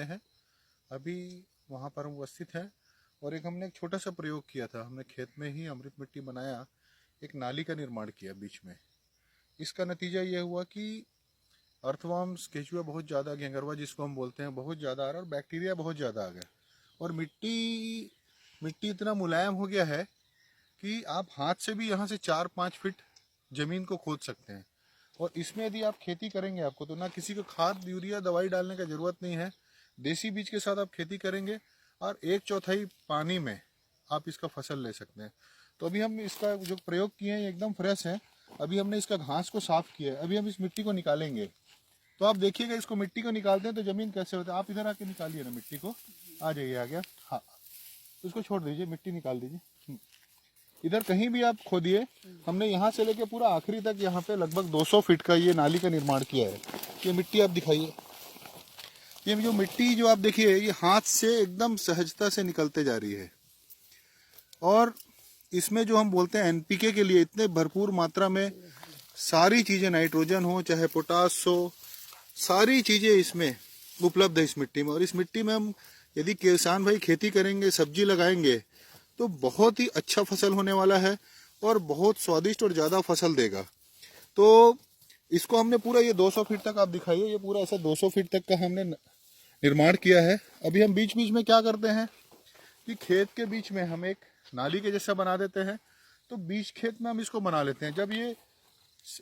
हैं। अभी वहाँ पर हम उपस्थित हैं और हमने एक छोटा सा प्रयोग किया था। हमने खेत में ही अमृत मिट्टी बनाया, एक नाली का निर्माण किया बीच में। इसका नतीजा ये हुआ कि अर्थवर्म्स, केचुआ बहुत ज़्यादा, घेंगरवा जिसको हम बोलते हैं, बहुत ज़्यादा आ रहा है और बैक्टीरिया बहुत ज़्यादा आ गया। और मिट्टी इतना मुलायम हो गया है कि आप हाथ से भी यहाँ से 4-5 फीट ज़मीन को खोद सकते हैं। और इसमें यदि आप खेती करेंगे, आपको तो ना किसी को खाद, यूरिया, दवाई डालने का ज़रूरत नहीं है। देसी बीज के साथ आप खेती करेंगे और 1/4 पानी में आप इसका फसल ले सकते हैं। तो अभी हम इसका जो प्रयोग किए हैं एकदम फ्रेश है। अभी हमने इसका घास को साफ किया है। अभी हम इस मिट्टी को निकालेंगे। तो आप देखिएगा, इसको मिट्टी को निकालते हैं तो ज़मीन कैसे होता है। आप इधर आके निकालिए ना मिट्टी को। आ जाइए, आ गया। हाँ, उसको छोड़ दीजिए, मिट्टी निकाल दीजिए। इधर कहीं भी आप खोदिए। हमने यहाँ से लेके पूरा आखिरी तक यहाँ पे लगभग 200 फीट का ये नाली का निर्माण किया है। ये मिट्टी आप दिखाइए। ये जो मिट्टी जो आप देखिए, ये हाथ से एकदम सहजता से निकलते जा रही है। और इसमें जो हम बोलते हैं एनपीके के लिए इतने भरपूर मात्रा में सारी चीज़ें, नाइट्रोजन हो चाहे पोटास हो, सारी चीज़ें इसमें उपलब्ध है इस मिट्टी में। और इस मिट्टी में हम यदि किसान भाई खेती करेंगे, सब्जी लगाएंगे, तो बहुत ही अच्छा फसल होने वाला है और बहुत स्वादिष्ट और ज़्यादा फसल देगा। तो इसको हमने पूरा ये 200 फीट तक आप दिखाइए, ये पूरा ऐसा 200 फीट तक का हमने निर्माण किया है। अभी हम बीच बीच में क्या करते हैं कि खेत के बीच में हम एक नाली के जैसा बना देते हैं। तो बीच खेत में हम इसको बना लेते हैं। जब ये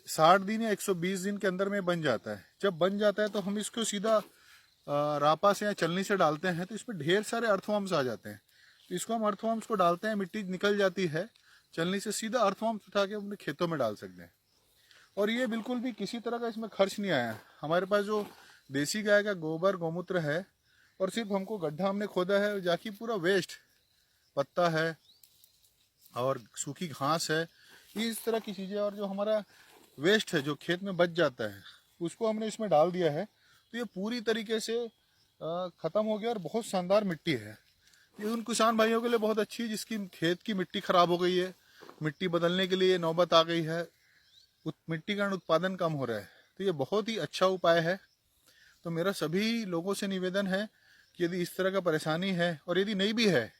60 दिन या 120 दिन के अंदर में बन जाता है, जब बन जाता है तो हम इसको सीधा रापा से या चलनी से डालते हैं। तो इसमें ढेर सारे अर्थवर्म्स आ जाते हैं। तो इसको हम अर्थवर्म्स को डालते हैं, मिट्टी निकल जाती है, चलनी से सीधा अर्थवर्म्स उठा के अपने खेतों में डाल सकते हैं। और ये बिल्कुल भी किसी तरह का इसमें खर्च नहीं आया। हमारे पास जो देसी गाय का गोबर गौमूत्र है, और सिर्फ हमको गड्ढा हमने खोदा है, जाके पूरा वेस्ट पत्ता है और सूखी घास है, इस तरह की चीज़ें, और जो हमारा वेस्ट है जो खेत में बच जाता है, उसको हमने इसमें डाल दिया है। तो ये पूरी तरीके से ख़त्म हो गया और बहुत शानदार मिट्टी है। ये उन किसान भाइयों के लिए बहुत अच्छी है जिसकी खेत की मिट्टी ख़राब हो गई है, मिट्टी बदलने के लिए नौबत आ गई है, मिट्टी का उत्पादन कम हो रहा है। तो ये बहुत ही अच्छा उपाय है। तो मेरा सभी लोगों से निवेदन है कि यदि इस तरह का परेशानी है और यदि नहीं भी है,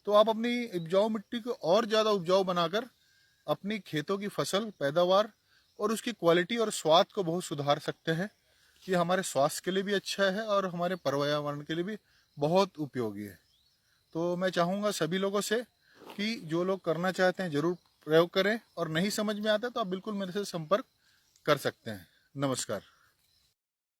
तो आप अपनी उपजाऊ मिट्टी को और ज़्यादा उपजाऊ बनाकर अपनी खेतों की फसल पैदावार और उसकी क्वालिटी और स्वाद को बहुत सुधार सकते हैं। ये हमारे स्वास्थ्य के लिए भी अच्छा है और हमारे पर्यावरण के लिए भी बहुत उपयोगी है। तो मैं चाहूँगा सभी लोगों से कि जो लोग करना चाहते हैं ज़रूर प्रयोग करें, और नहीं समझ में आता तो आप बिल्कुल मेरे से संपर्क कर सकते हैं। नमस्कार।